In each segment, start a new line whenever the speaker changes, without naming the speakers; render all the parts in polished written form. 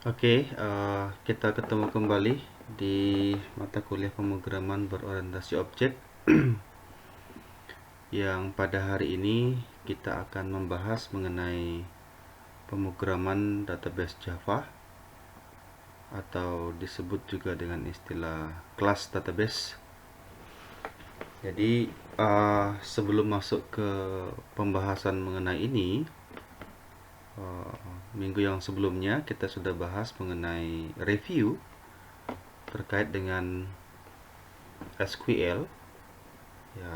Kita ketemu kembali di mata kuliah pemrograman berorientasi objek yang pada hari ini kita akan membahas mengenai pemrograman database Java atau disebut juga dengan istilah class database. Jadi sebelum masuk ke pembahasan mengenai ini, minggu yang sebelumnya kita sudah bahas mengenai review terkait dengan SQL, ya,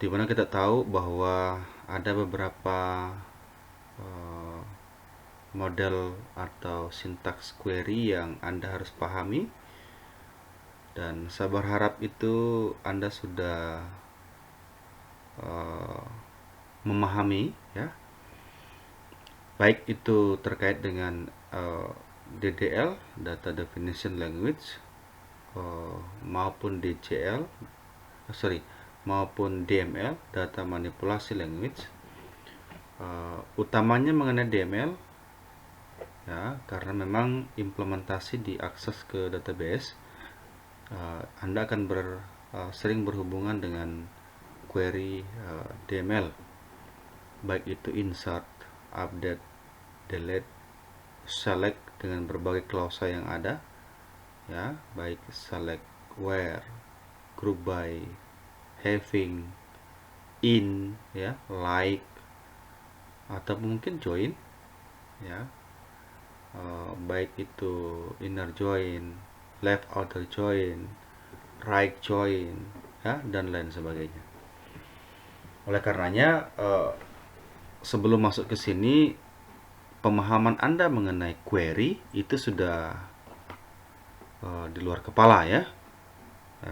dimana kita tahu bahwa ada beberapa uh, model atau sintaks query yang Anda harus pahami, dan saya berharap itu Anda sudah uh, memahami, ya, baik itu terkait dengan DDL, Data Definition Language, maupun DCL, maupun DML, Data Manipulasi Language. Utamanya mengenai DML, ya, karena memang implementasi diakses ke database, Anda akan sering berhubungan dengan query DML, baik itu insert, update, delete, select dengan berbagai klausa yang ada, ya, baik select, where, group by, having, in, ya, like, atau mungkin join, ya, baik itu inner join, left outer join, right join, ya, dan lain sebagainya. Oleh karenanya, sebelum masuk ke sini, pemahaman Anda mengenai query itu sudah di luar kepala, ya.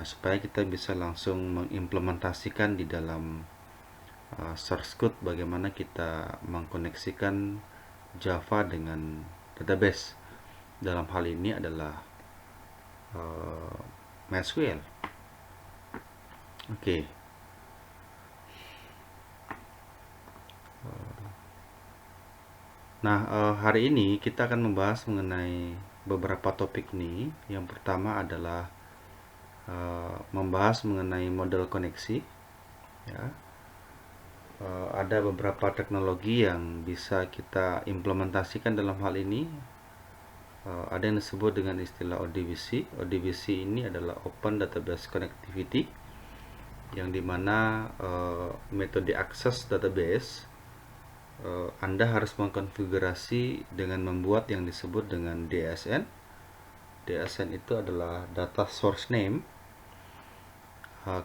Supaya kita bisa langsung mengimplementasikan di dalam source code bagaimana kita mengkoneksikan Java dengan database. Dalam hal ini adalah MySQL. Oke. Nah, hari ini kita akan membahas mengenai beberapa topik nih. Yang pertama adalah membahas mengenai model koneksi, ya. Ada beberapa teknologi yang bisa kita implementasikan dalam hal ini. Ada yang disebut dengan istilah ODBC. ODBC ini adalah Open Database Connectivity, yang dimana metode akses database Anda harus mengkonfigurasi dengan membuat yang disebut dengan DSN. DSN itu adalah Data Source Name.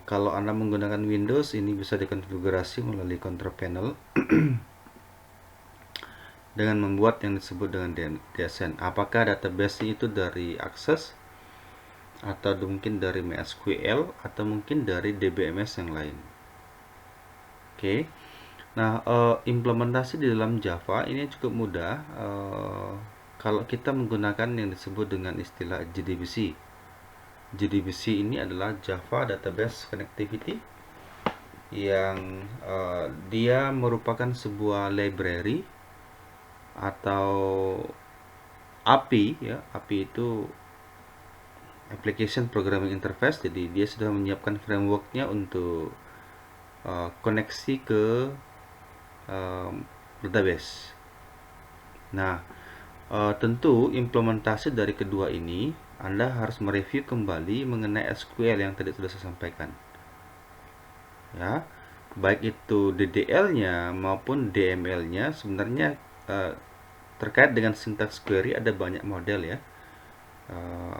Kalau Anda menggunakan Windows, ini bisa dikonfigurasi melalui control panel dengan membuat yang disebut dengan DSN. Apakah database itu dari Access, atau mungkin dari MySQL, atau mungkin dari DBMS yang lain. Oke. Nah, implementasi di dalam Java ini cukup mudah kalau kita menggunakan yang disebut dengan istilah JDBC. JDBC ini adalah Java Database Connectivity, yang dia merupakan sebuah library atau API, ya. API itu Application Programming Interface. Jadi dia sudah menyiapkan frameworknya untuk koneksi ke database. Nah, tentu implementasi dari kedua ini Anda harus mereview kembali mengenai SQL yang tadi sudah saya sampaikan, ya. Baik itu DDL-nya maupun DML-nya, sebenarnya terkait dengan sintaks query ada banyak model, ya.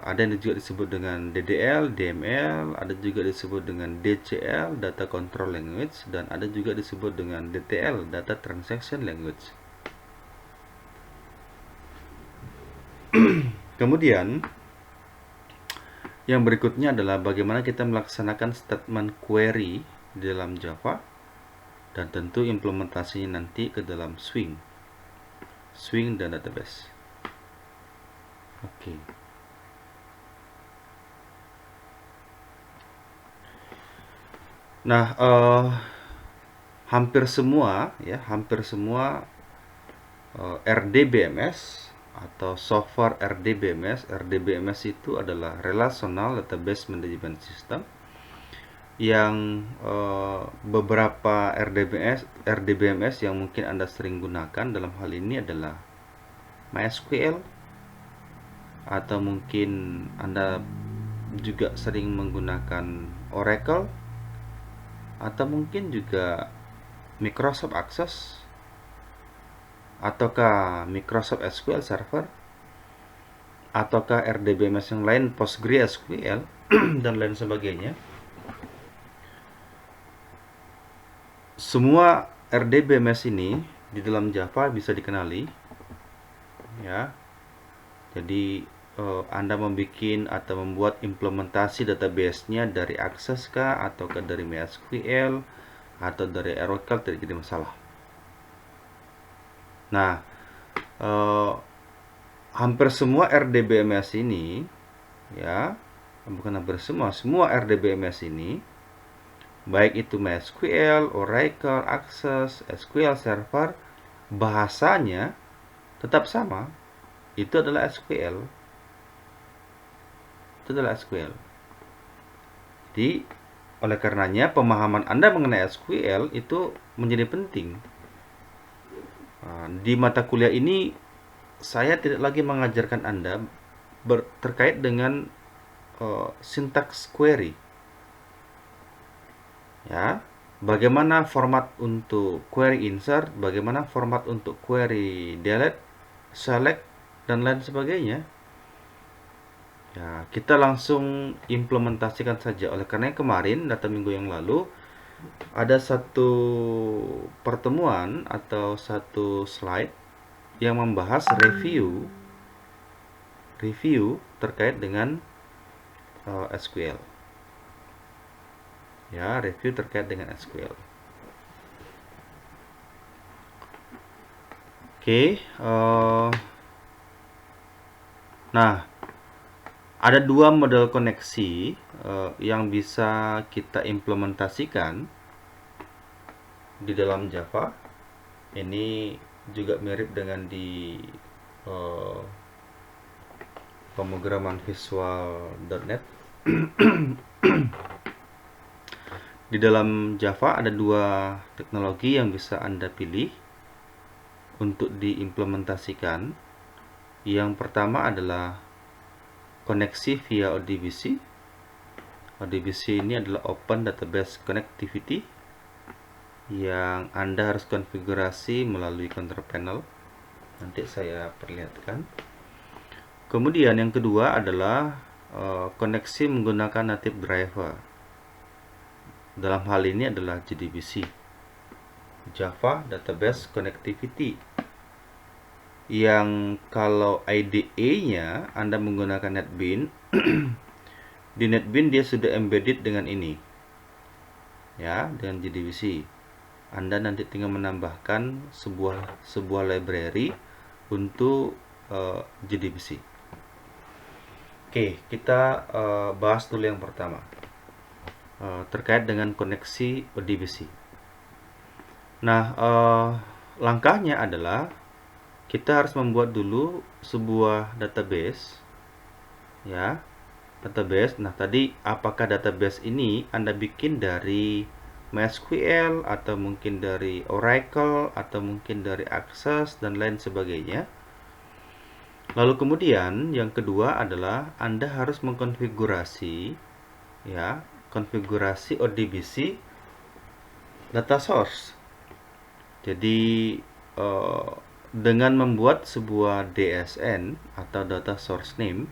Ada yang juga disebut dengan DDL, DML, ada juga disebut dengan DCL, Data Control Language, dan ada juga disebut dengan DTL, Data Transaction Language. Kemudian yang berikutnya adalah bagaimana kita melaksanakan statement query di dalam Java, dan tentu implementasinya nanti ke dalam Swing dan database. Oke. Nah, hampir semua RDBMS atau software RDBMS. RDBMS itu adalah Relational Database Management System, yang beberapa RDBMS yang mungkin Anda sering gunakan dalam hal ini adalah MySQL, atau mungkin Anda juga sering menggunakan Oracle, atau mungkin juga Microsoft Access, ataukah Microsoft SQL Server, ataukah RDBMS yang lain, PostgreSQL dan lain sebagainya. Semua RDBMS ini di dalam Java bisa dikenali, ya. Jadi Anda membuat atau membuat implementasi database-nya dari Access kah, ataukah dari MySQL, atau dari Oracle, tidak jadi masalah. Nah, hampir semua RDBMS ini, ya, bukan hampir semua RDBMS ini, baik itu MySQL, Oracle, Access, SQL Server, bahasanya tetap sama. Itu adalah SQL. Jadi, oleh karenanya pemahaman Anda mengenai SQL itu menjadi penting. Di mata kuliah ini saya tidak lagi mengajarkan Anda terkait dengan syntax query. Ya, bagaimana format untuk query insert, bagaimana format untuk query delete, select, dan lain sebagainya. Ya, kita langsung implementasikan saja. Oleh karena kemarin, data minggu yang lalu, ada satu pertemuan atau satu slide yang membahas review terkait dengan SQL. Ya, review terkait dengan SQL. Oke, nah, ada dua model koneksi yang bisa kita implementasikan di dalam Java. Ini juga mirip dengan di pemrograman visual.net. Di dalam Java ada dua teknologi yang bisa Anda pilih untuk diimplementasikan. Yang pertama adalah koneksi via ODBC. ODBC ini adalah Open Database Connectivity yang Anda harus konfigurasi melalui control panel. Nanti saya perlihatkan. Kemudian yang kedua adalah koneksi menggunakan native driver. Dalam hal ini adalah JDBC, Java Database Connectivity, yang kalau IDE-nya Anda menggunakan NetBeans. Di NetBeans dia sudah embedded dengan ini, ya, dengan JDBC. Anda nanti tinggal menambahkan sebuah library untuk JDBC. Oke, kita bahas dulu yang pertama terkait dengan koneksi ODBC. Nah, langkahnya adalah kita harus membuat dulu sebuah database, ya, database. Nah, tadi apakah database ini Anda bikin dari MySQL, atau mungkin dari Oracle, atau mungkin dari Access, dan lain sebagainya. Lalu kemudian yang kedua adalah Anda harus mengkonfigurasi, ya, konfigurasi ODBC data source. Jadi dengan membuat sebuah DSN atau data source name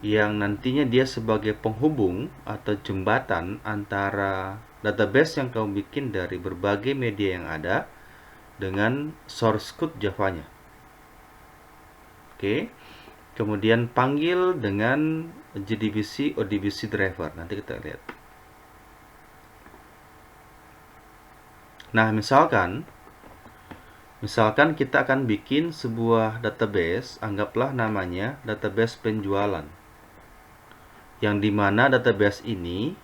yang nantinya dia sebagai penghubung atau jembatan antara database yang kamu bikin dari berbagai media yang ada dengan source code Java-nya. Oke. Kemudian panggil dengan JDBC ODBC driver. Nanti kita lihat. Nah, misalkan kita akan bikin sebuah database, anggaplah namanya database penjualan. Yang dimana database ini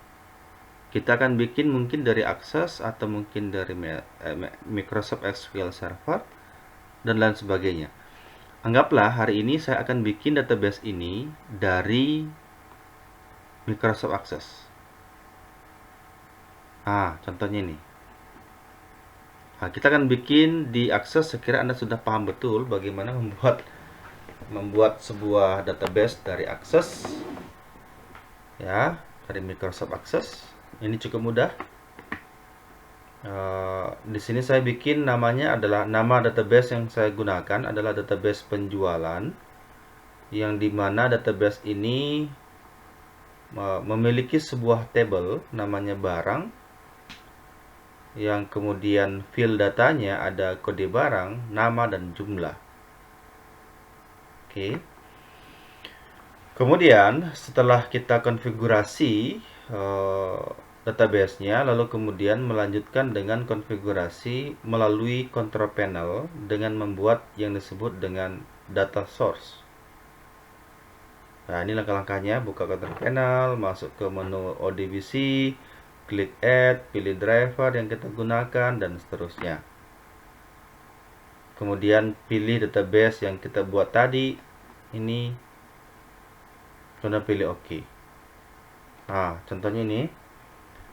kita akan bikin mungkin dari Access, atau mungkin dari Microsoft SQL Server, dan lain sebagainya. Anggaplah hari ini saya akan bikin database ini dari Microsoft Access. Contohnya ini. Kita akan bikin di Access. Sekira Anda sudah paham betul bagaimana membuat sebuah database dari Access, ya, dari Microsoft Access. Ini cukup mudah. Di sini saya bikin namanya adalah, nama database yang saya gunakan adalah database penjualan, yang dimana database ini memiliki sebuah table namanya barang, yang kemudian field datanya ada kode barang, nama, dan jumlah. Oke. Kemudian setelah kita konfigurasi database-nya, lalu kemudian melanjutkan dengan konfigurasi melalui control panel dengan membuat yang disebut dengan data source. Nah, ini langkah-langkahnya. Buka control panel, masuk ke menu ODBC, klik add, pilih driver yang kita gunakan, dan seterusnya. Kemudian pilih database yang kita buat tadi, ini, kemudian pilih OK. Contohnya ini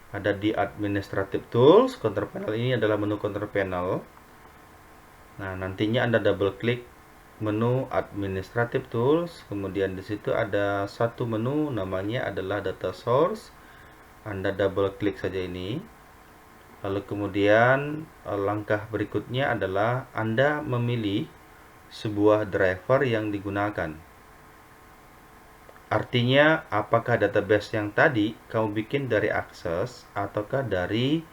ada di Administrative Tools. Control panel ini adalah menu control panel. Nah, nantinya Anda double klik menu Administrative Tools, kemudian di situ ada satu menu namanya adalah Data Source. Anda double klik saja ini. Lalu kemudian langkah berikutnya adalah Anda memilih sebuah driver yang digunakan. Artinya, apakah database yang tadi kamu bikin dari Access ataukah dari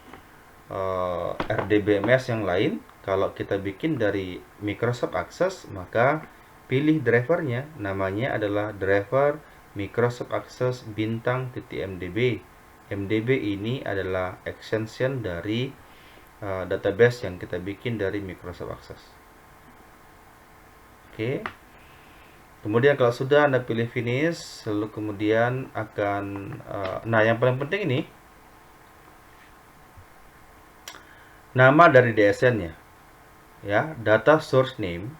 RDBMS yang lain? Kalau kita bikin dari Microsoft Access, maka pilih drivernya. Namanya adalah driver Microsoft Access bintang.mdb. MDB ini adalah extension dari database yang kita bikin dari Microsoft Access. Oke. Kemudian kalau sudah Anda pilih finish, lalu kemudian akan nah, yang paling penting ini nama dari DSN-nya, ya, data source name.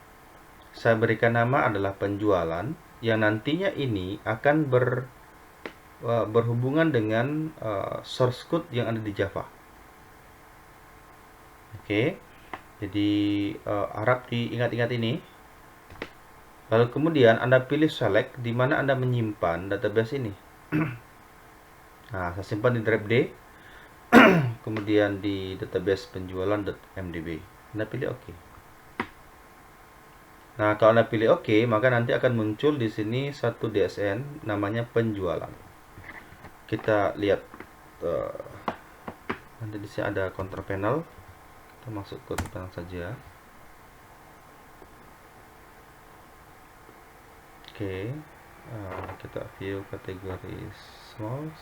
Saya berikan nama adalah penjualan, yang nantinya ini akan berhubungan dengan source code yang ada di Java. Oke, jadi harap diingat-ingat ini. Lalu kemudian Anda pilih select di mana Anda menyimpan database ini. Nah, saya simpan di drive D. Kemudian di database penjualan.mdb. Anda pilih OK. Nah, kalau Anda pilih OK, maka nanti akan muncul di sini satu DSN namanya penjualan. Kita lihat nanti di sini ada control panel. Kita masuk ke control panel saja. Oke, kita view kategori small.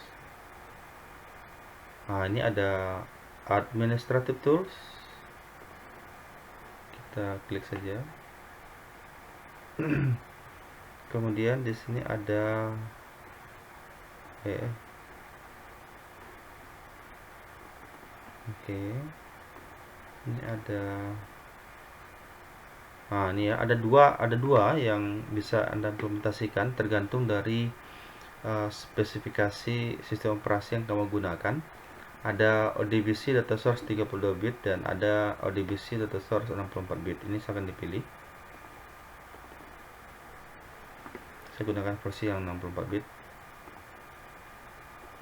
Ini ada Administrative Tools. Kita klik saja. Kemudian di sini ada ini ada ini ya, ada dua yang bisa Anda implementasikan tergantung dari spesifikasi sistem operasi yang kamu gunakan. Ada ODBC data source 32 bit dan ada ODBC data source 64 bit. Ini saya akan dipilih. Saya gunakan versi yang 64 bit.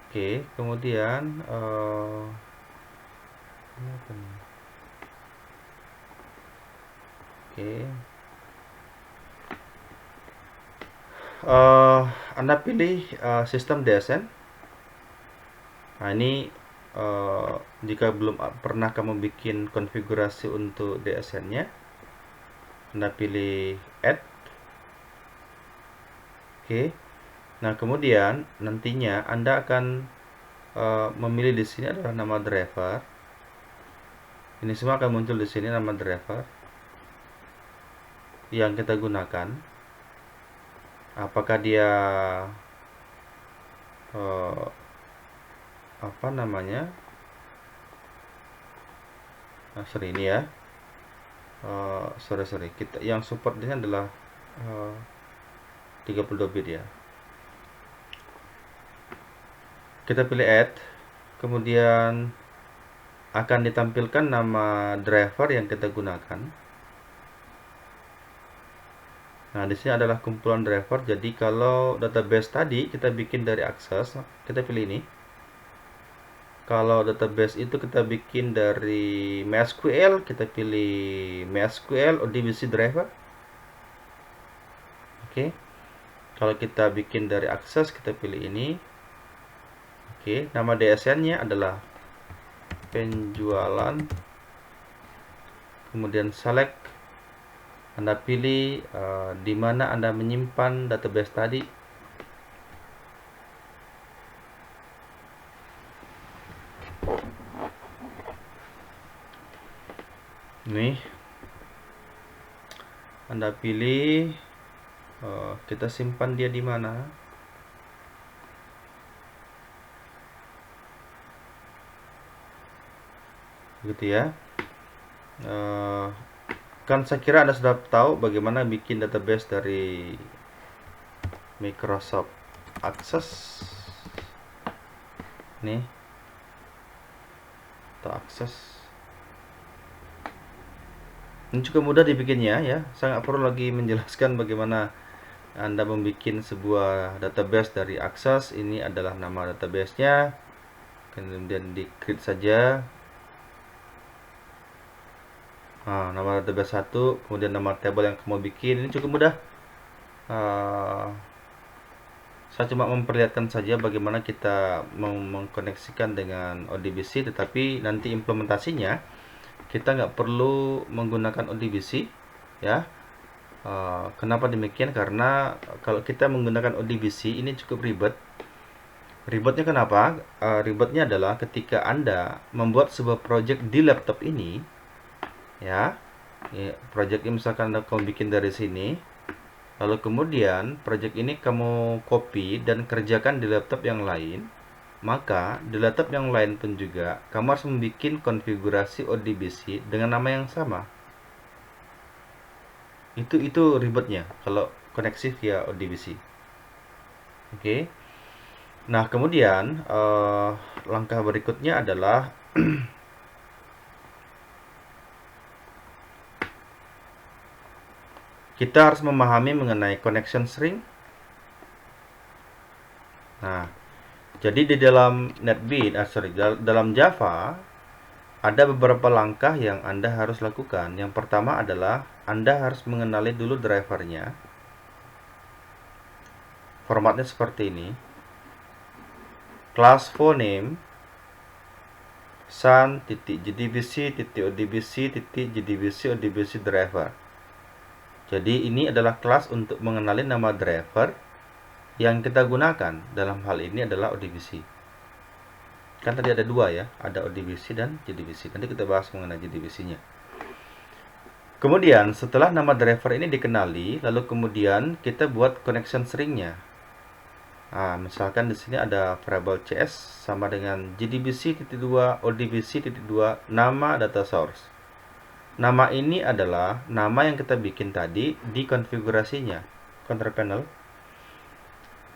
Oke, kemudian ini apa nih? Anda pilih sistem DSN. Nah, ini jika belum pernah kamu bikin konfigurasi untuk DSN-nya, Anda pilih add. Nah, kemudian nantinya Anda akan memilih di sini adalah nama driver. Ini semua akan muncul di sini nama driver yang kita gunakan. Apakah dia apa namanya? Sorry, ini ya. sorry, kita yang support ini adalah 32 bit ya. Kita pilih add, kemudian akan ditampilkan nama driver yang kita gunakan. Nah, di sini adalah kumpulan driver. Jadi kalau database tadi kita bikin dari Access, kita pilih ini. Kalau database itu kita bikin dari MySQL, kita pilih MySQL ODBC driver. Oke. Kalau kita bikin dari Access, kita pilih ini. Oke, nama DSN-nya adalah penjualan. Kemudian select. Anda pilih di mana Anda menyimpan database tadi. Nih, Anda pilih kita simpan dia di mana. Gitu ya. Kan saya kira Anda sudah tahu bagaimana bikin database dari Microsoft Access. Nih, atau Access. Ini cukup mudah dibikinnya ya. Saya nggak perlu lagi menjelaskan bagaimana Anda membuat sebuah database dari Access. Ini adalah nama databasenya. Kemudian di create saja. Nah, nama database 1, kemudian nama table yang kamu bikin. Ini cukup mudah. Saya cuma memperlihatkan saja bagaimana kita mengkoneksikan dengan ODBC, tetapi nanti implementasinya kita nggak perlu menggunakan ODBC ya. Kenapa demikian? Karena kalau kita menggunakan ODBC ini cukup ribet. Ribetnya kenapa? Ribetnya adalah ketika Anda membuat sebuah project di laptop ini ya, project ini misalkan kamu bikin dari sini, lalu kemudian project ini kamu copy dan kerjakan di laptop yang lain, maka di laptop yang lain pun juga kamu harus membuat konfigurasi ODBC dengan nama yang sama. Itu ribetnya kalau koneksi via ODBC. Oke. Nah, kemudian langkah berikutnya adalah kita harus memahami mengenai connection string. Nah, jadi di dalam NetBeans, dalam Java ada beberapa langkah yang Anda harus lakukan. Yang pertama adalah Anda harus mengenali dulu drivernya. Formatnya seperti ini. Class phoname sun.jdbc.odbc.jdbc driver. Jadi ini adalah kelas untuk mengenali nama driver yang kita gunakan. Dalam hal ini adalah ODBC. Kan tadi ada dua ya, ada ODBC dan JDBC. Nanti kita bahas mengenai JDBC-nya. Kemudian setelah nama driver ini dikenali, lalu kemudian kita buat connection string-nya. Nah, misalkan di sini ada variable CS sama dengan JDBC.2 ODBC.2 nama data source. Nama ini adalah nama yang kita bikin tadi di konfigurasinya, control panel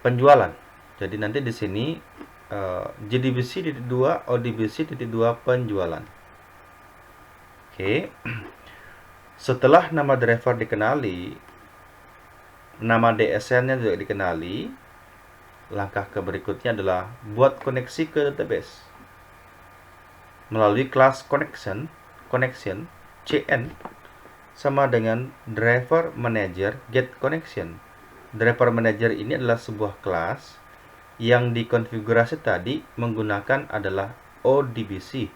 penjualan. Jadi nanti di sini JDBC.2 ODBC.2 penjualan. Oke. Setelah nama driver dikenali, nama DSN-nya juga dikenali, langkah berikutnya adalah buat koneksi ke database melalui kelas connection CN sama dengan driver manager get connection. Driver manager ini adalah sebuah kelas yang dikonfigurasi tadi menggunakan adalah ODBC.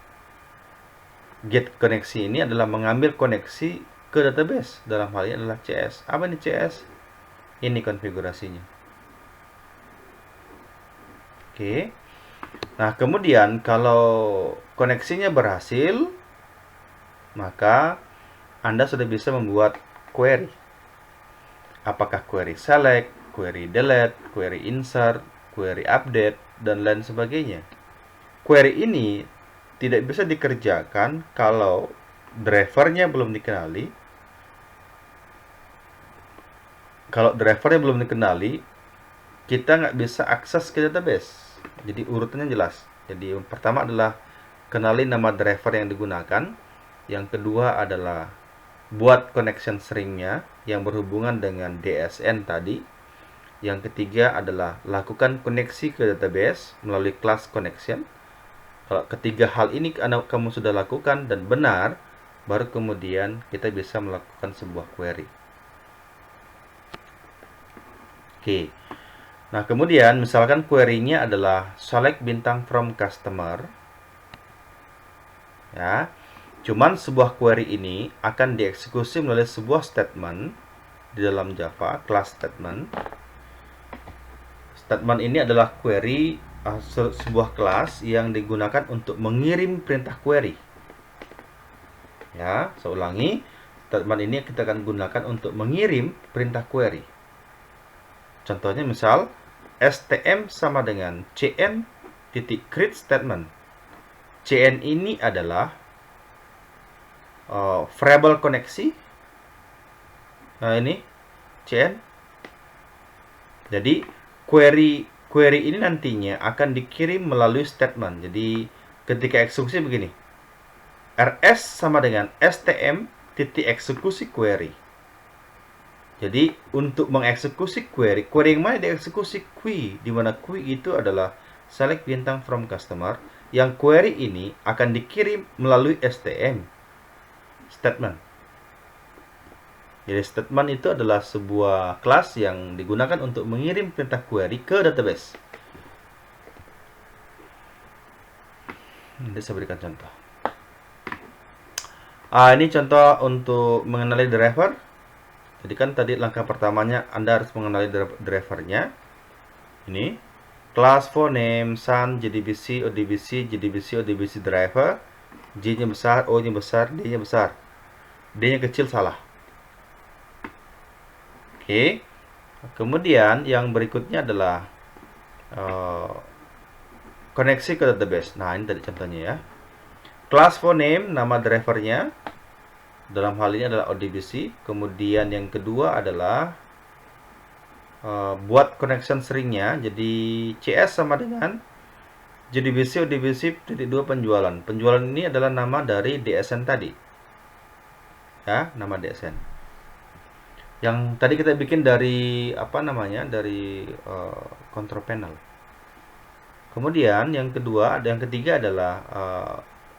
Get koneksi ini adalah mengambil koneksi ke database. Dalam hal ini adalah CS. Apa ini CS? Ini konfigurasinya. Oke. Nah, kemudian kalau koneksinya berhasil, maka Anda sudah bisa membuat query. Apakah query select, query delete, query insert, query update, dan lain sebagainya. Query ini tidak bisa dikerjakan kalau drivernya belum dikenali kalau drivernya belum dikenali, kita nggak bisa akses ke database. Jadi urutannya jelas. Jadi yang pertama adalah kenali nama driver yang digunakan. Yang kedua adalah buat connection stringnya yang berhubungan dengan DSN tadi. Yang ketiga adalah lakukan koneksi ke database melalui class connection. Kalau ketiga hal ini kamu sudah lakukan dan benar, baru kemudian kita bisa melakukan sebuah query. Oke. Nah, kemudian misalkan query-nya adalah select bintang from customer. Ya. Cuman sebuah query ini akan dieksekusi melalui sebuah statement di dalam Java, class statement. Statement ini adalah query sebuah kelas yang digunakan untuk mengirim perintah query. Ya, saya ulangi. Statement ini kita akan gunakan untuk mengirim perintah query. Contohnya misal stm sama dengan cn titik create statement. Cn ini adalah variable koneksi. Nah, ini cn. Jadi query ini nantinya akan dikirim melalui statement. Jadi ketika eksekusi begini. rs sama dengan stm titik eksekusi query. Jadi untuk mengeksekusi query yang mana dieksekusi? Qui, di mana qui itu adalah select bintang from customer. Yang query ini akan dikirim melalui stm statement. Jadi statement itu adalah sebuah kelas yang digunakan untuk mengirim perintah query ke database. Nanti saya berikan contoh. Ini contoh untuk mengenali driver. Jadi kan tadi langkah pertamanya Anda harus mengenali drivernya. Ini class for name, sun, JDBC, ODBC, JDBC, ODBC driver. J-nya besar, O-nya besar, D-nya besar. D-nya kecil salah. Oke. Kemudian yang berikutnya adalah koneksi ke database. Nah, ini tadi contohnya ya. Class for name, nama drivernya. Dalam hal ini adalah ODBC. Kemudian yang kedua adalah buat connection stringnya. Jadi CS sama dengan JDBC ODBC titik 2 penjualan. Penjualan ini adalah nama dari DSN tadi. Ya, nama DSN. Yang tadi kita bikin dari apa namanya? Dari control panel. Kemudian yang ketiga adalah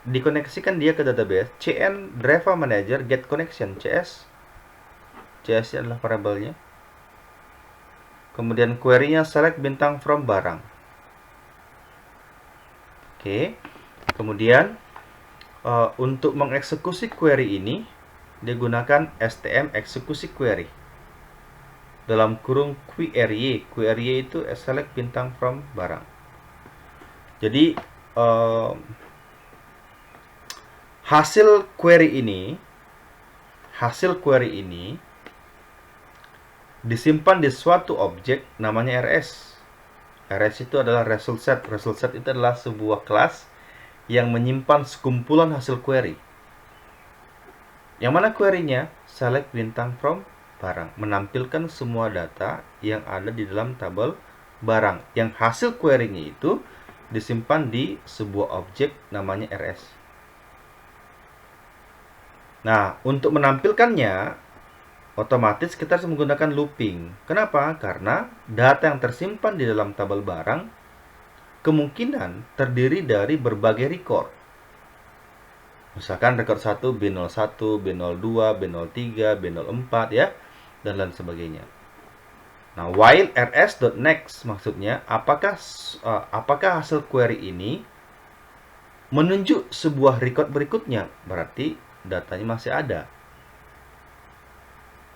dikoneksikan dia ke database. cn driver manager get connection cs. cs adalah variabelnya. Kemudian query-nya select bintang from barang. Oke. Kemudian untuk mengeksekusi query ini digunakan stm eksekusi query. Dalam kurung query. Query itu select bintang from barang. Jadi hasil query ini disimpan di suatu objek namanya rs. rs itu adalah result set. Result set itu adalah sebuah kelas yang menyimpan sekumpulan hasil query. Yang mana query-nya? Select bintang from barang. Menampilkan semua data yang ada di dalam tabel barang. Yang hasil query-nya itu disimpan di sebuah objek namanya rs. Nah, untuk menampilkannya, otomatis kita harus menggunakan looping. Kenapa? Karena data yang tersimpan di dalam tabel barang kemungkinan terdiri dari berbagai record. Misalkan record 1 B01, B02, B03, B04 ya, dan lain sebagainya. Nah, while rs.next maksudnya apakah hasil query ini menunjuk sebuah record berikutnya? Berarti datanya masih ada.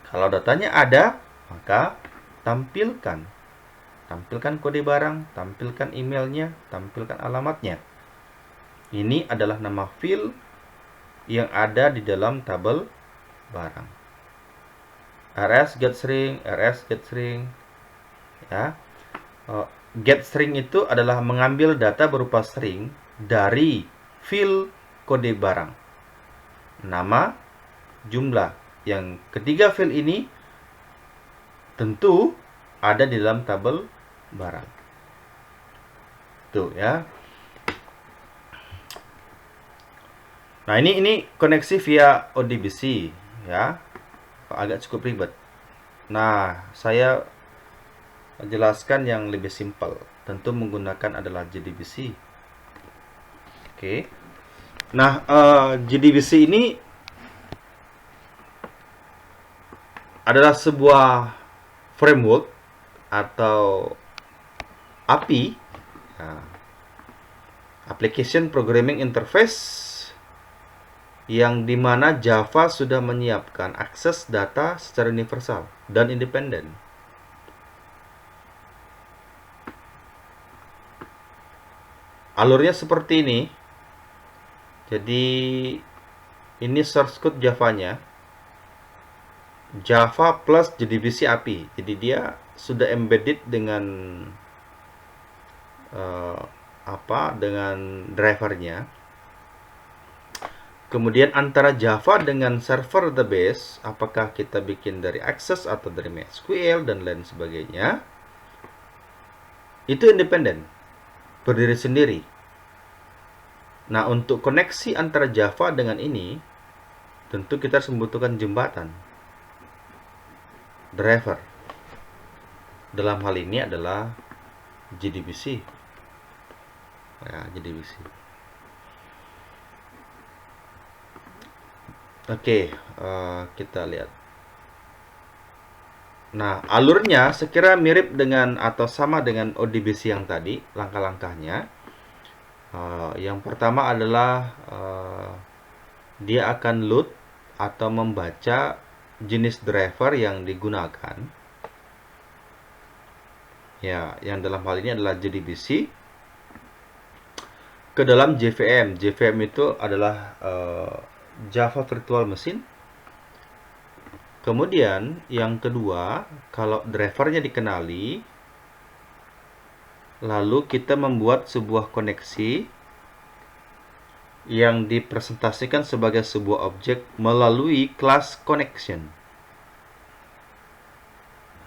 Kalau datanya ada, maka tampilkan kode barang, tampilkan emailnya, tampilkan alamatnya. Ini adalah nama field yang ada di dalam tabel barang. rs get string ya. Get string itu adalah mengambil data berupa string dari field kode barang. Nama, jumlah. Yang ketiga field ini tentu ada di dalam tabel barang. Tuh ya. Nah, ini koneksi via ODBC ya. Agak cukup ribet. Nah, saya jelaskan yang lebih simpel. Tentu menggunakan adalah JDBC. Oke. Nah, JDBC ini adalah sebuah framework atau API, Application Programming Interface, yang dimana Java sudah menyiapkan akses data secara universal dan independen. Alurnya seperti ini. Jadi ini source code Java-nya. Java plus JDBC API. Jadi dia sudah embedded dengan dengan drivernya. Kemudian antara Java dengan server database, apakah kita bikin dari Access atau dari MySQL dan lain sebagainya, itu independen, berdiri sendiri. Nah, untuk koneksi antara Java dengan ini, tentu kita harus membutuhkan jembatan, driver. Dalam hal ini adalah JDBC. Ya, JDBC. Oke, kita lihat. Nah, alurnya sekira mirip dengan atau sama dengan ODBC yang tadi, langkah-langkahnya. Yang pertama adalah dia akan load atau membaca jenis driver yang digunakan. Ya, yang dalam hal ini adalah JDBC ke dalam JVM. JVM itu adalah Java Virtual Machine. Kemudian yang kedua, kalau drivernya dikenali, lalu kita membuat sebuah koneksi yang dipresentasikan sebagai sebuah objek melalui class connection.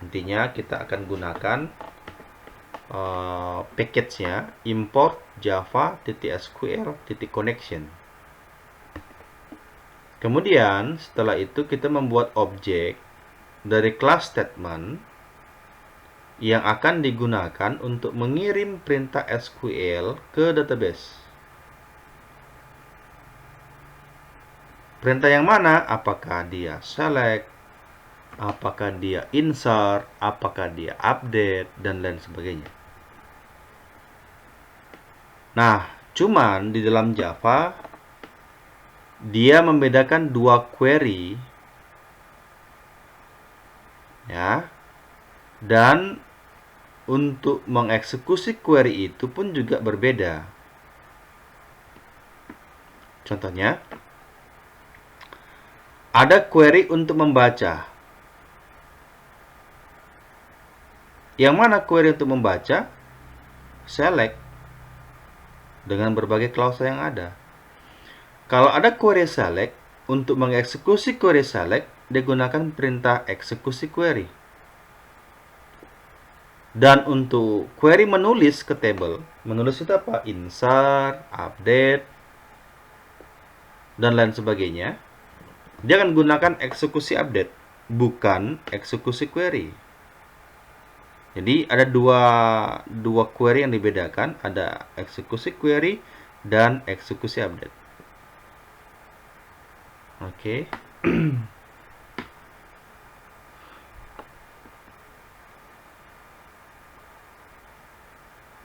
Nantinya kita akan gunakan package-nya import java.sql.connection. Kemudian setelah itu kita membuat objek dari class statement yang akan digunakan untuk mengirim perintah SQL ke database. Perintah yang mana? Apakah dia select, apakah dia insert, apakah dia update, dan lain sebagainya. Nah, cuman di dalam Java dia membedakan dua query, ya, dan untuk mengeksekusi query itu pun juga berbeda. Contohnya, ada query untuk membaca. Yang mana query untuk membaca? Select dengan berbagai klausa yang ada. Kalau ada query select, untuk mengeksekusi query select, digunakan perintah eksekusi query. Dan untuk query menulis ke table, menulis itu apa? Insert, update, dan lain sebagainya. Dia akan gunakan eksekusi update, bukan eksekusi query. Jadi ada dua query yang dibedakan, ada eksekusi query dan eksekusi update. Oke.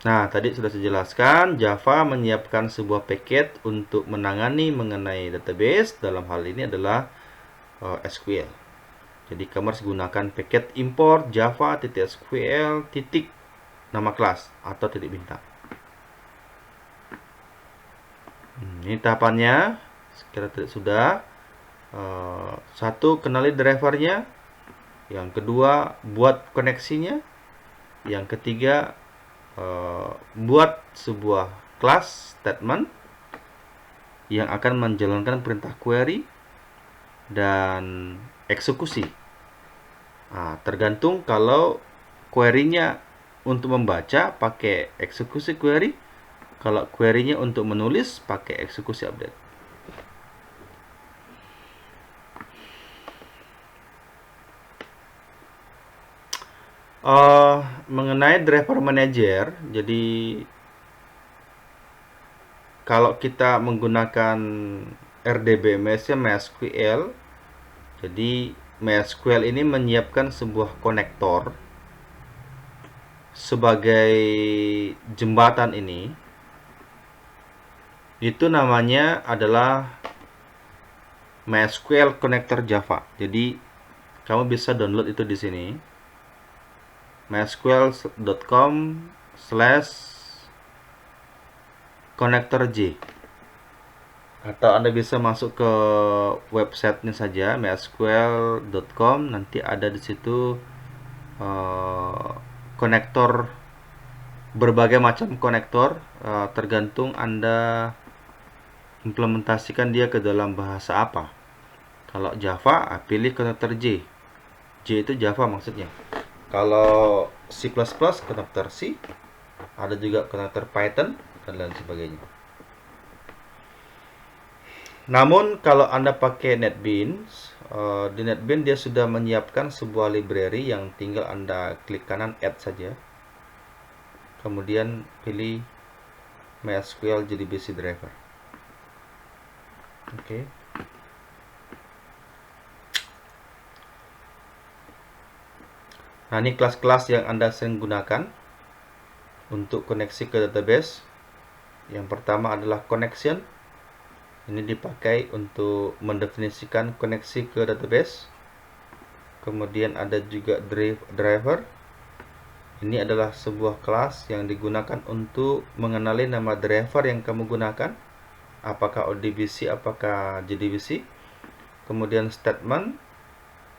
Nah, tadi sudah saya jelaskan, Java menyiapkan sebuah paket untuk menangani mengenai database. Dalam hal ini adalah SQL. Jadi kamu harus gunakan paket import java.sql titik nama kelas atau titik bintang. Ini tahapannya. Sekira sudah. Satu, kenali drivernya. Yang kedua, buat koneksinya. Yang ketiga, buat sebuah class statement yang akan menjalankan perintah query dan eksekusi. Nah, tergantung kalau query-nya untuk membaca pakai eksekusi query, kalau query-nya untuk menulis pakai eksekusi update. Mengenai driver manager, jadi kalau kita menggunakan RDBMS-nya MySQL, jadi MySQL ini menyiapkan sebuah konektor sebagai jembatan ini. Itu namanya adalah MySQL Connector Java. Jadi kamu bisa download itu di sini. mysql.com/connector.j, atau Anda bisa masuk ke websitenya saja mysql.com, nanti ada di situ konektor, berbagai macam konektor, tergantung Anda implementasikan dia ke dalam bahasa apa. Kalau Java, pilih konektor J. J itu Java maksudnya. Kalau C++, konektor C. Ada juga konektor Python dan lain sebagainya. Namun kalau Anda pakai NetBeans, di NetBeans dia sudah menyiapkan sebuah library yang tinggal Anda klik kanan add saja. Kemudian pilih MySQL JDBC driver. Oke. Nah, ini kelas-kelas yang Anda sering gunakan untuk koneksi ke database. Yang pertama adalah connection. Ini dipakai untuk mendefinisikan koneksi ke database. Kemudian ada juga driver. Ini adalah sebuah kelas yang digunakan untuk mengenali nama driver yang kamu gunakan, apakah ODBC, apakah JDBC. Kemudian statement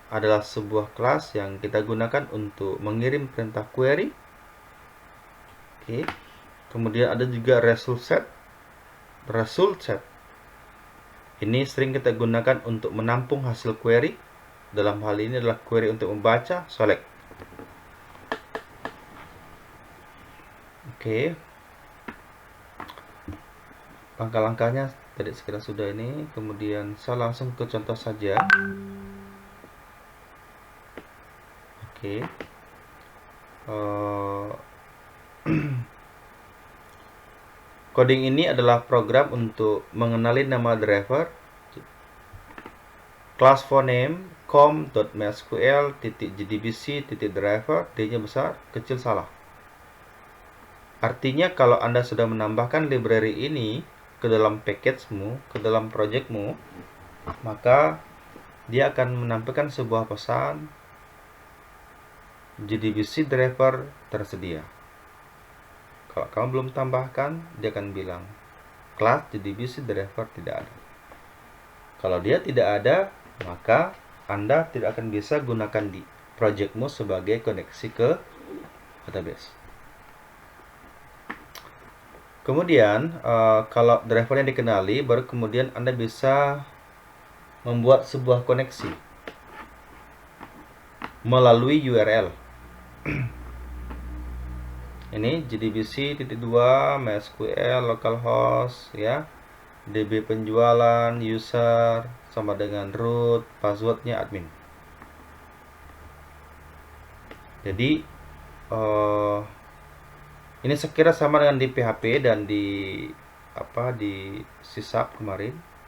adalah sebuah kelas yang kita gunakan untuk mengirim perintah query. Oke. Kemudian ada juga result set. Ini sering kita gunakan untuk menampung hasil query. Dalam hal ini adalah query untuk membaca, select. Oke. Langkah-langkahnya tadi sekitar sudah ini. Kemudian saya langsung ke contoh saja. Oke. Coding ini adalah program untuk mengenali nama driver. Class for name com.mysql.jdbc.driver, D-nya besar, kecil salah. Artinya kalau Anda sudah menambahkan library ini ke dalam package-mu, ke dalam project-mu, maka dia akan menampilkan sebuah pesan JDBC driver tersedia. Kalau kamu belum tambahkan, dia akan bilang kelas JDBC driver tidak ada. Kalau dia tidak ada, maka Anda tidak akan bisa gunakan di projectmu sebagai koneksi ke database. Kemudian, kalau drivernya dikenali, baru kemudian Anda bisa membuat sebuah koneksi melalui URL. Ini JDBC.2 MySQL localhost ya, DB penjualan, user sama dengan root, passwordnya admin. Jadi ini sekira sama dengan di PHP dan di C# kemarin.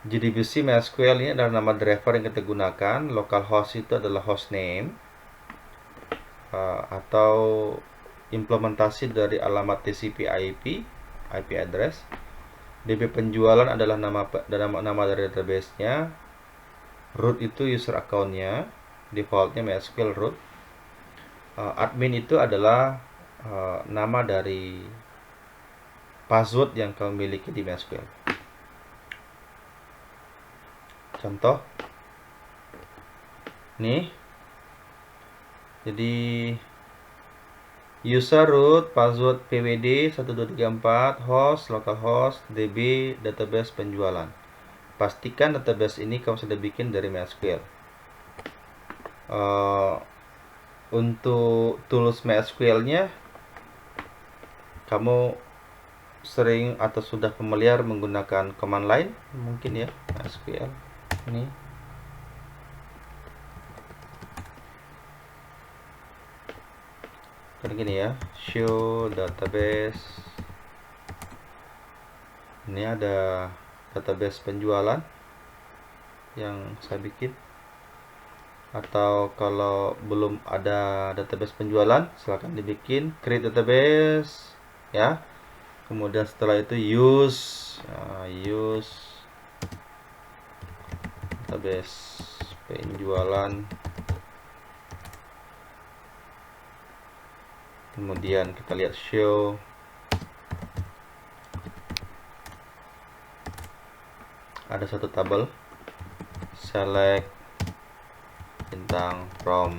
JDBC MySQL ini adalah nama driver yang kita gunakan. Localhost itu adalah hostname atau implementasi dari alamat TCP/IP address. DB penjualan adalah nama dari database-nya. Root itu user account-nya, defaultnya MySQL root. Admin itu adalah nama dari password yang kamu miliki di MySQL. Contoh nih, jadi user root, password pwd 1234, host localhost, db database penjualan. pastikan database ini kamu sudah bikin dari MySQL. Untuk tools MySQL-nya, kamu sering atau sudah familiar menggunakan command line mungkin ya, MySQL ini. Kayak gini ya, show database. Ini ada database penjualan yang saya bikin. Atau kalau belum ada database penjualan, silahkan dibikin create database ya. Kemudian setelah itu use database penjualan. Kemudian kita lihat show. Ada satu tabel, select bintang from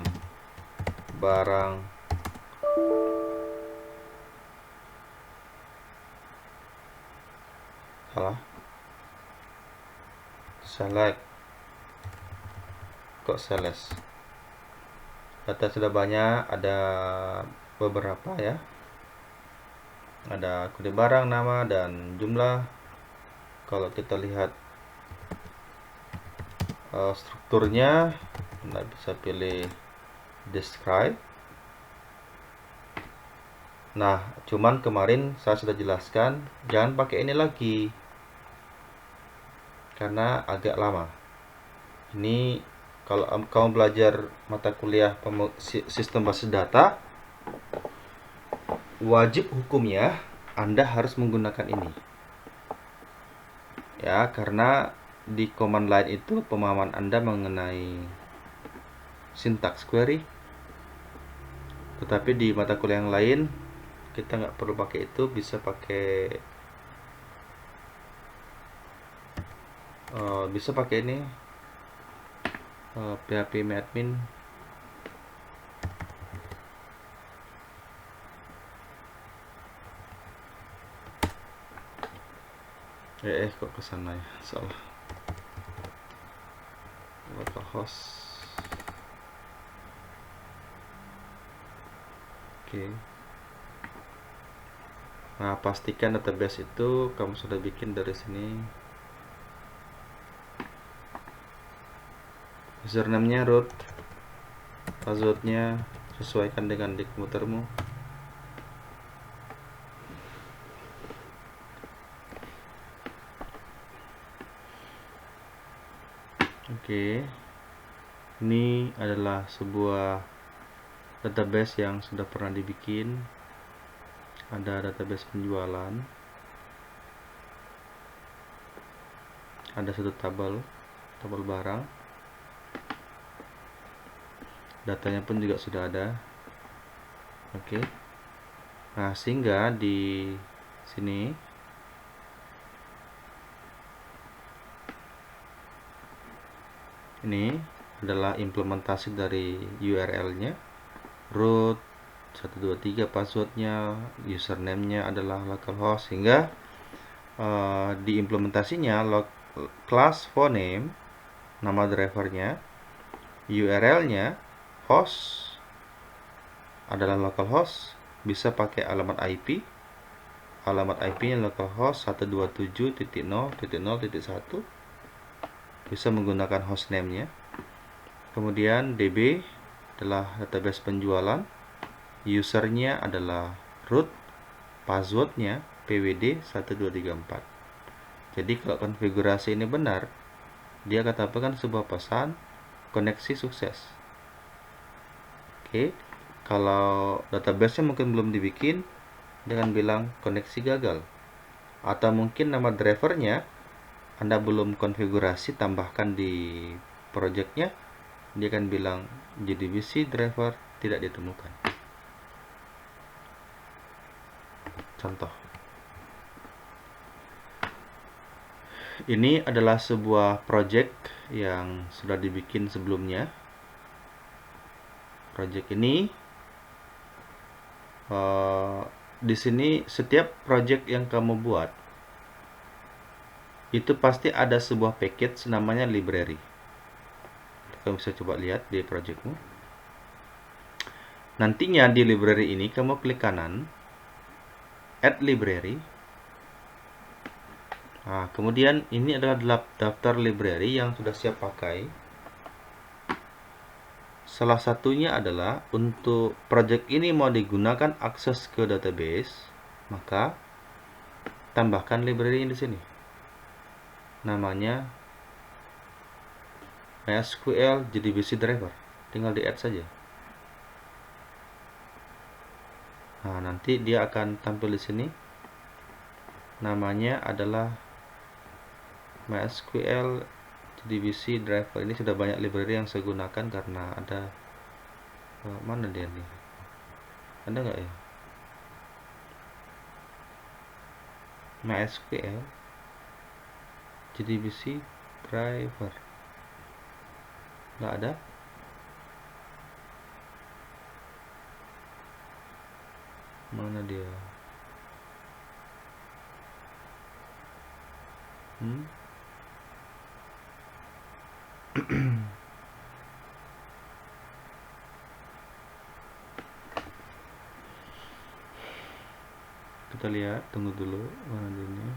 barang select kok sales. Data sudah banyak, ada beberapa ya, ada kode barang, nama, dan jumlah. Kalau kita lihat strukturnya, Anda bisa pilih describe. Nah, cuman kemarin saya sudah jelaskan jangan pakai ini lagi karena agak lama. Ini kalau kamu belajar mata kuliah sistem basis data, wajib hukumnya Anda harus menggunakan ini. Ya, karena di command line itu pemahaman Anda mengenai syntax query. Tetapi di mata kuliah yang lain kita nggak perlu pakai itu, bisa pakai ini PHP admin. Kok kesana ya, salah. Localhost. Oke. Nah, pastikan database itu kamu sudah bikin dari sini. Username-nya root, password-nya sesuaikan dengan di komputermu. Oke. Ini adalah sebuah database yang sudah pernah dibikin. Ada database penjualan. Ada satu tabel barang. Datanya pun juga sudah ada. Oke. Nah, sehingga di sini ini adalah implementasi dari URL-nya, root 123 passwordnya, username-nya adalah localhost, sehingga di implementasinya class phoneme, nama drivernya, URL-nya, host adalah localhost, bisa pakai alamat IP. Alamat IP-nya localhost 127.0.0.1, bisa menggunakan hostname-nya. Kemudian DB adalah database penjualan, usernya adalah root, passwordnya PWD 1234. Jadi kalau konfigurasi ini benar, dia akan tampilkan sebuah pesan koneksi sukses. Oke, kalau database-nya mungkin belum dibikin, dia akan bilang koneksi gagal. Atau mungkin nama drivernya Anda belum konfigurasi, tambahkan di projectnya, dia akan bilang JDBC driver tidak ditemukan. Contoh. Ini adalah sebuah project yang sudah dibikin sebelumnya. Project ini di sini setiap project yang kamu buat itu pasti ada sebuah package namanya library. Kamu bisa coba lihat di projectmu. Nantinya di library ini kamu klik kanan, add library. Nah, kemudian ini adalah daftar library yang sudah siap pakai. Salah satunya adalah untuk project ini mau digunakan akses ke database, maka tambahkan library di sini. Namanya MySQL JDBC driver. Tinggal di add saja. Nah, nanti dia akan tampil di sini. Namanya adalah MySQL JDBC driver. Ini sudah banyak library yang saya gunakan karena ada mana dia nih? Ada nggak ya? MySQL JDBC driver. Nggak ada. Mana dia? Kita lihat, tunggu dulu mana dia.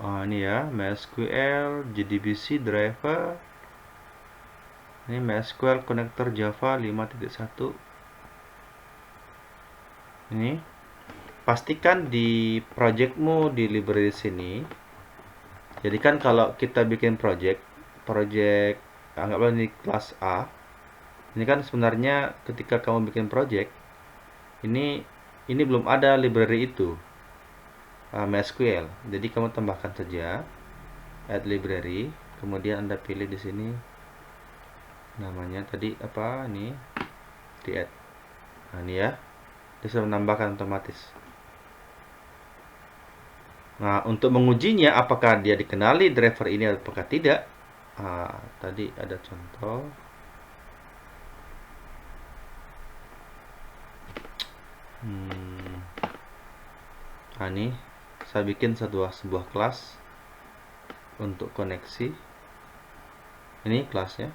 Ini ya, MySQL JDBC driver. Ini MySQL connector Java 5.1. Ini pastikan di projectmu di library sini. Jadi kan kalau kita bikin project anggaplah ini kelas A. Ini kan sebenarnya ketika kamu bikin project, ini belum ada library itu, MySQL. Jadi kamu tambahkan saja add library, kemudian Anda pilih di sini namanya tadi apa, ini di add. Nah, ini ya, dia sudah menambahkan otomatis. Nah, untuk mengujinya apakah dia dikenali driver ini atau apakah tidak, tadi ada contoh. Nah, ini saya bikin sebuah kelas untuk koneksi. Ini kelasnya.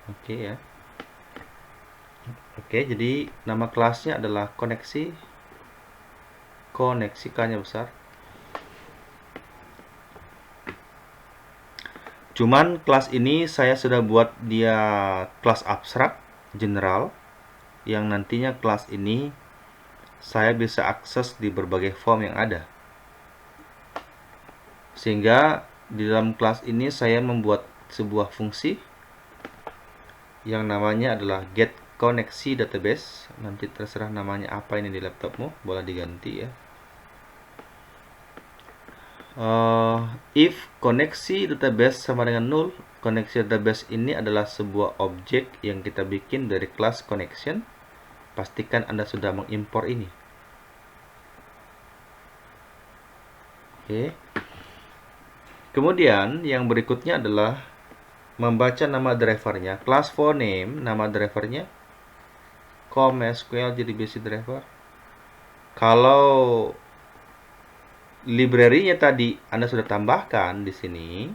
Oke ya. Oke, jadi nama kelasnya adalah koneksi. Koneksi K-nya besar. Cuman kelas ini saya sudah buat dia kelas abstrak general, yang nantinya kelas ini saya bisa akses di berbagai form yang ada. Sehingga di dalam kelas ini saya membuat sebuah fungsi yang namanya adalah get koneksi database. Nanti terserah namanya apa ini di laptopmu, boleh diganti ya. If koneksi database sama dengan 0, koneksi database ini adalah sebuah objek yang kita bikin dari kelas connection. Pastikan Anda sudah mengimpor ini. Oke. Kemudian yang berikutnya adalah membaca nama drivernya. Class for name, nama drivernya MySQL JDBC driver. Kalau library-nya tadi Anda sudah tambahkan di sini,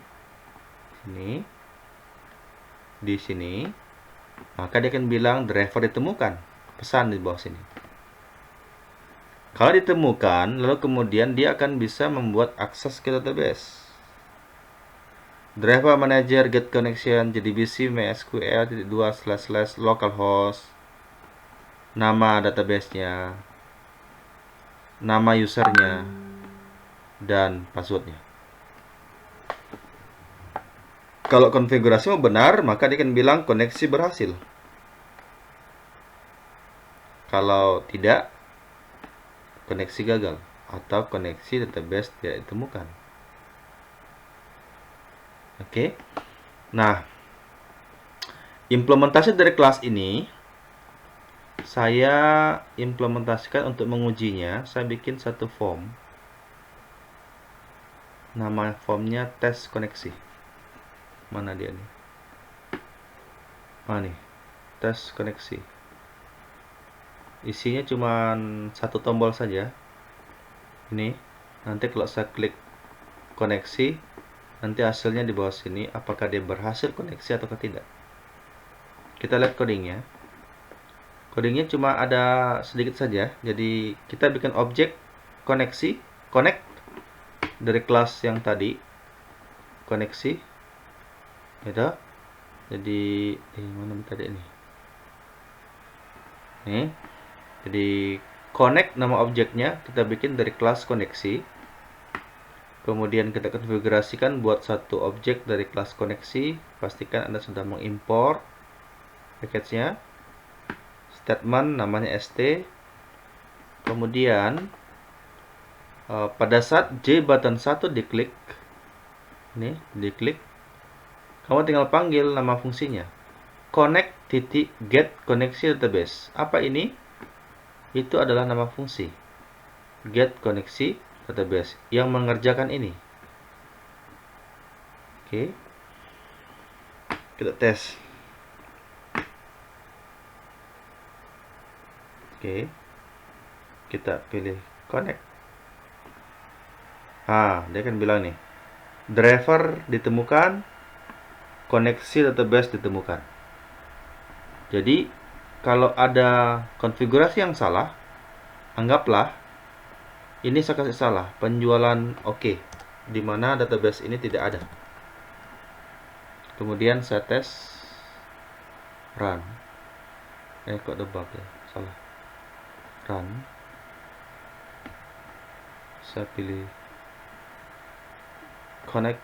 di sini, maka dia akan bilang driver ditemukan. Pesan di bawah sini. Kalau ditemukan, lalu kemudian dia akan bisa membuat akses ke database. Driver manager get connection JDBC MySQL 2//localhost, nama database-nya, nama usernya, dan passwordnya. Kalau konfigurasinya benar, maka dia akan bilang koneksi berhasil. Kalau tidak, koneksi gagal atau koneksi database tidak ditemukan. Oke. Nah, implementasi dari kelas ini saya implementasikan untuk mengujinya. Saya bikin satu form. Nama formnya tes koneksi. Mana dia nih? Nih, tes koneksi. Isinya cuma satu tombol saja. Ini Nanti kalau saya klik koneksi, nanti hasilnya di bawah sini, apakah dia berhasil koneksi atau tidak. Kita lihat codingnya. Codingnya cuma ada sedikit saja. Jadi kita bikin objek koneksi, connect dari kelas yang tadi, koneksi, gitu. Jadi mana tadi ini? Nih, jadi connect nama objeknya kita bikin dari kelas koneksi. Kemudian kita konfigurasikan buat satu objek dari kelas koneksi. Pastikan Anda sudah mengimpor package-nya. Statement namanya st. Kemudian pada saat J button 1 diklik, ini diklik, kamu tinggal panggil nama fungsinya. Connect.get koneksi database. Apa ini? Itu adalah nama fungsi get koneksi database yang mengerjakan ini. Oke. Kita tes. Oke. Kita pilih connect. Dia akan bilang nih, driver ditemukan, koneksi database ditemukan. Jadi, kalau ada konfigurasi yang salah, anggaplah ini saya kasih salah, penjualan oke, di mana database ini tidak ada. Kemudian saya tes, run. Kok ada bug ya? Salah. Run. Saya pilih connect.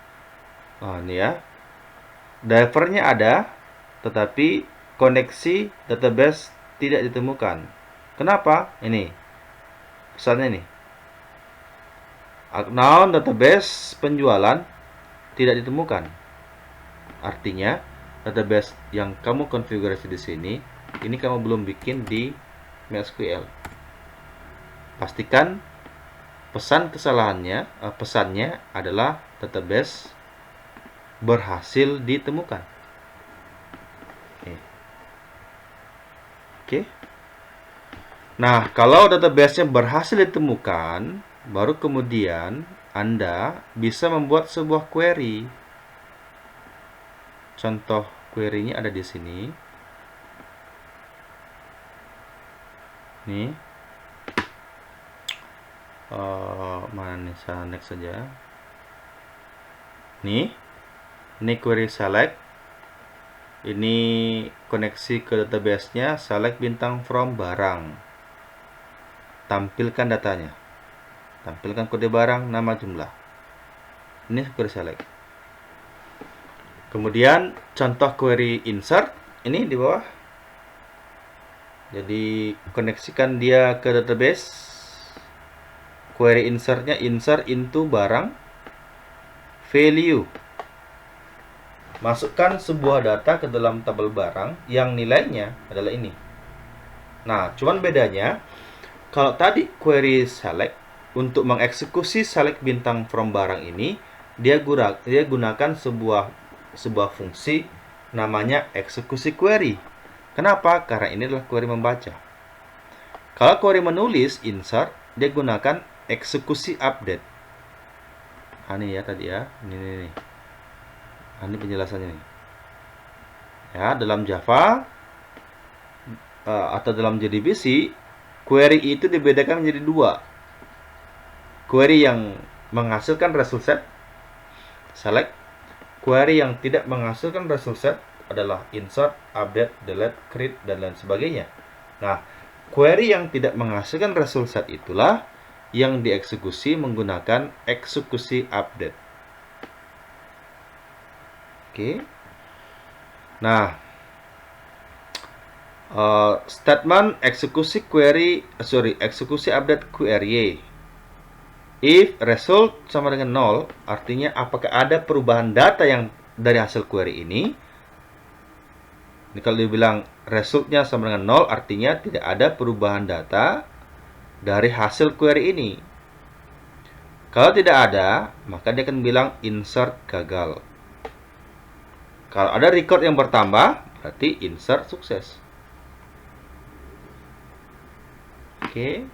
Ini ya. Drivernya ada, tetapi koneksi database tidak ditemukan. Kenapa? Ini pesannya nih. Unknown database penjualan tidak ditemukan. Artinya database yang kamu konfigurasi di sini, ini kamu belum bikin di MySQL. Pastikan pesannya adalah database berhasil ditemukan. Oke. Nah, kalau database-nya berhasil ditemukan, baru kemudian Anda bisa membuat sebuah query. Contoh query-nya ada di sini. Nih. Mana nih? Saya next saja. Nih. Ini query select. Ini koneksi ke database-nya, select bintang from barang. Tampilkan datanya. Tampilkan kode barang, nama, jumlah. Ini query select. Kemudian contoh query insert ini di bawah. Jadi koneksikan dia ke database. Query insertnya insert into barang value. Masukkan sebuah data ke dalam tabel barang yang nilainya adalah ini. Nah, cuman bedanya kalau tadi query select, untuk mengeksekusi select bintang from barang ini, dia gunakan sebuah fungsi namanya eksekusi query. Kenapa? Karena ini adalah query membaca. Kalau query menulis insert, dia gunakan eksekusi update. Ini ya tadi ya. Ini. Ini penjelasannya nih. Ya, dalam Java atau dalam JDBC, query itu dibedakan menjadi dua. Query yang menghasilkan result set, select. Query yang tidak menghasilkan result set adalah insert, update, delete, create, dan lain sebagainya. Nah, query yang tidak menghasilkan result set itulah yang dieksekusi menggunakan eksekusi update. Oke. Nah, statement eksekusi update query. If result sama dengan 0, artinya apakah ada perubahan data yang dari hasil query ini. Ini kalau dibilang resultnya sama dengan 0, artinya tidak ada perubahan data dari hasil query ini. Kalau tidak ada, maka dia akan bilang insert gagal. Kalau ada record yang bertambah, berarti insert sukses. Oke.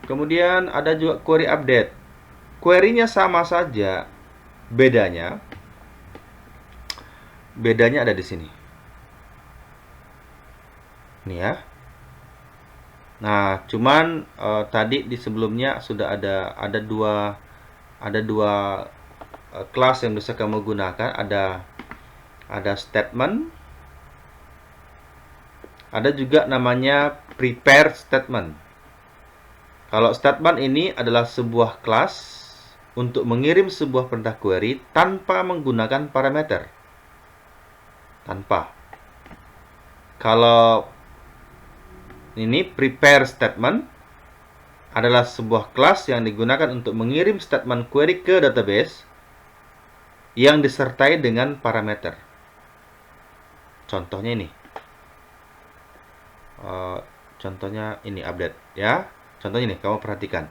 Kemudian ada juga query update. query-nya sama saja, bedanya ada di sini. Nih ya. Nah, cuman tadi di sebelumnya sudah ada dua kelas yang bisa kamu gunakan. Ada statement, ada juga namanya prepare statement. Kalau statement ini adalah sebuah kelas untuk mengirim sebuah perintah query tanpa menggunakan parameter. Tanpa. Kalau ini prepare statement adalah sebuah kelas yang digunakan untuk mengirim statement query ke database yang disertai dengan parameter. Contohnya ini. Contohnya ini update ya. Contohnya ini, kamu perhatikan.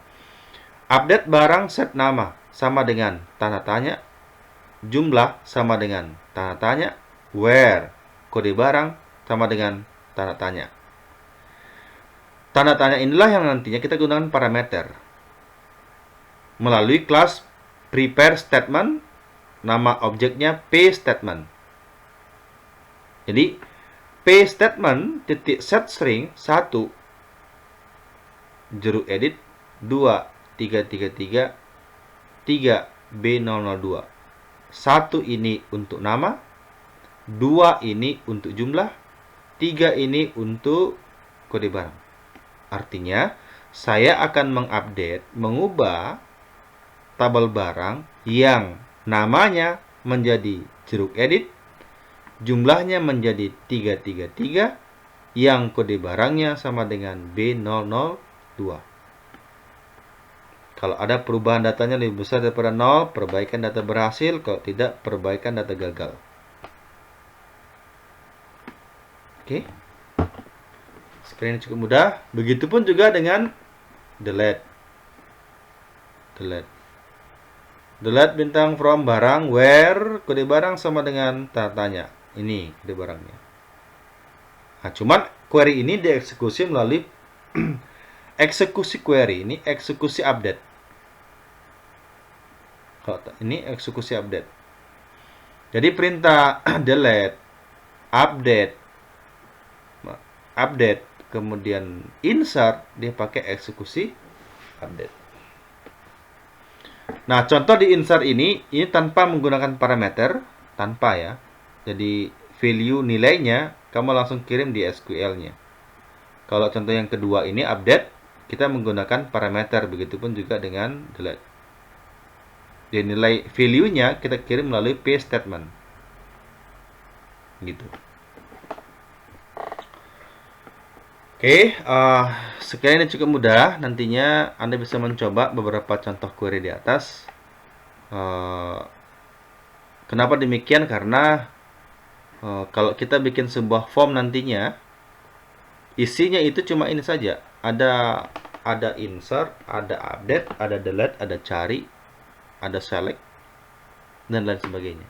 Update barang set nama sama dengan tanda tanya, jumlah sama dengan tanda tanya, where kode barang sama dengan tanda tanya. Tanda tanya inilah yang nantinya kita gunakan parameter melalui kelas prepare statement, nama objeknya p statement. Jadi p statement titik set string 1 jeruk edit 2333 3B002. 1 ini untuk nama, 2 ini untuk jumlah, 3 ini untuk kode barang. Artinya, saya akan mengubah tabel barang yang namanya menjadi jeruk edit, jumlahnya menjadi 333, yang kode barangnya sama dengan B002. Kalau ada perubahan datanya lebih besar daripada 0, perbaikan data berhasil. Kalau tidak, perbaikan data gagal. Oke. Sekarang ini cukup mudah. Begitupun juga dengan delete. Delete bintang from barang, where kode barang sama dengan tanda tanya. Ini kode barangnya. Nah, cuman query ini dieksekusi melalui eksekusi query ini, eksekusi update. Ini eksekusi update. Jadi perintah delete, update, kemudian insert, dia pakai eksekusi update. Nah, contoh di insert ini tanpa menggunakan parameter, tanpa ya. Jadi value nilainya kamu langsung kirim di SQL-nya. Kalau contoh yang kedua ini update, kita menggunakan parameter, begitupun juga dengan delete. Jadi nilai value-nya kita kirim melalui p statement. Gitu. Oke, sekian ini cukup mudah. Nantinya Anda bisa mencoba beberapa contoh query di atas. Kenapa demikian? Karena kalau kita bikin sebuah form nantinya, isinya itu cuma ini saja. Ada insert, ada update, ada delete, ada cari, ada select, dan lain sebagainya.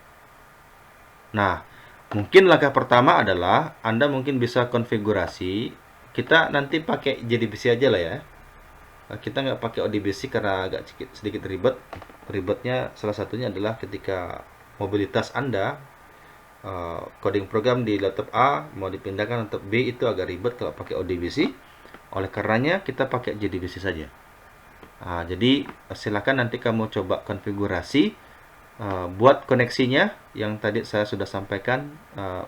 Nah, mungkin langkah pertama adalah Anda mungkin bisa konfigurasi. Kita nanti pakai JDBC aja lah ya. Kita nggak pakai ODBC karena agak sedikit ribet. Ribetnya salah satunya adalah ketika mobilitas Anda, coding program di laptop A mau dipindahkan laptop B, itu agak ribet kalau pakai ODBC. Oleh karenanya kita pakai JDBC saja. Jadi silakan nanti kamu coba konfigurasi, buat koneksinya yang tadi saya sudah sampaikan.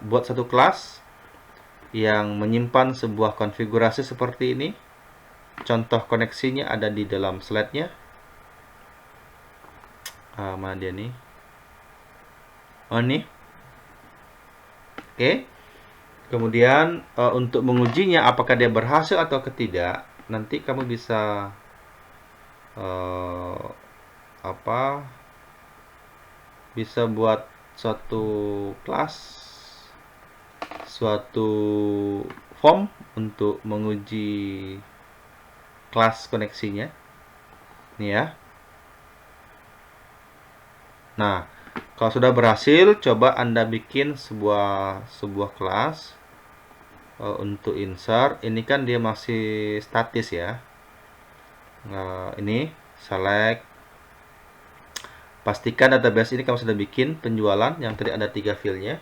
Buat satu kelas yang menyimpan sebuah konfigurasi seperti ini. Contoh koneksinya ada di dalam slide-nya. Mana dia nih? Oh, nih. Oke. Kemudian untuk mengujinya apakah dia berhasil atau tidak, nanti kamu bisa bisa buat suatu kelas, suatu form untuk menguji kelas koneksinya. Nih ya. Nah, kalau sudah berhasil, coba Anda bikin sebuah kelas untuk insert. Ini kan dia masih statis ya. Nah, ini select, Pastikan database ini kamu sudah bikin penjualan yang tadi ada 3 filenya.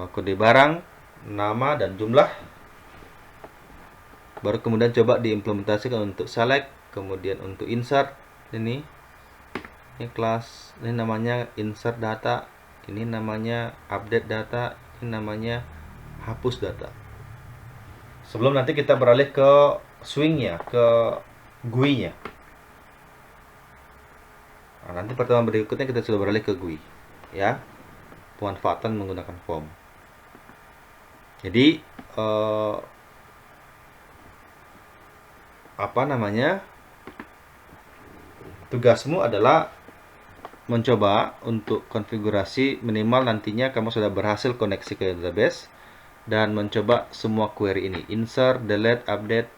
Kode barang, nama, dan jumlah. Baru kemudian coba diimplementasikan untuk select, kemudian untuk insert. Ini kelas, ini namanya insert data, ini namanya update data, ini namanya hapus data. Sebelum nanti kita beralih ke swingnya, ke GUI-nya. Nah, nanti pertemuan berikutnya kita sudah beralih ke GUI, ya, pemanfaatan menggunakan form. Jadi tugasmu adalah mencoba untuk konfigurasi minimal nantinya kamu sudah berhasil koneksi ke database dan mencoba semua query ini, insert, delete, update,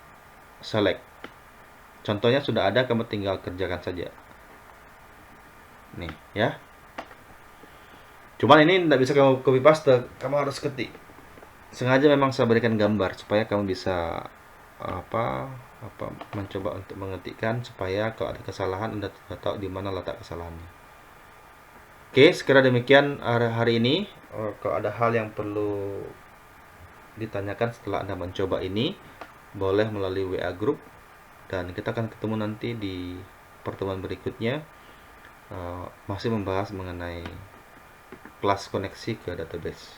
select. Contohnya sudah ada, kamu tinggal kerjakan saja. Nih, ya. Cuman ini tidak bisa kamu copy paste, kamu harus ketik. Sengaja memang saya berikan gambar supaya kamu bisa mencoba untuk mengetikkan, supaya kalau ada kesalahan Anda tidak tahu di mana letak kesalahannya. Oke, sekira demikian hari ini. Kalau ada hal yang perlu ditanyakan setelah Anda mencoba ini, boleh melalui WA group, dan kita akan ketemu nanti di pertemuan berikutnya, masih membahas mengenai kelas koneksi ke database.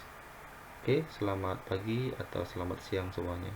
Oke, selamat pagi atau selamat siang semuanya.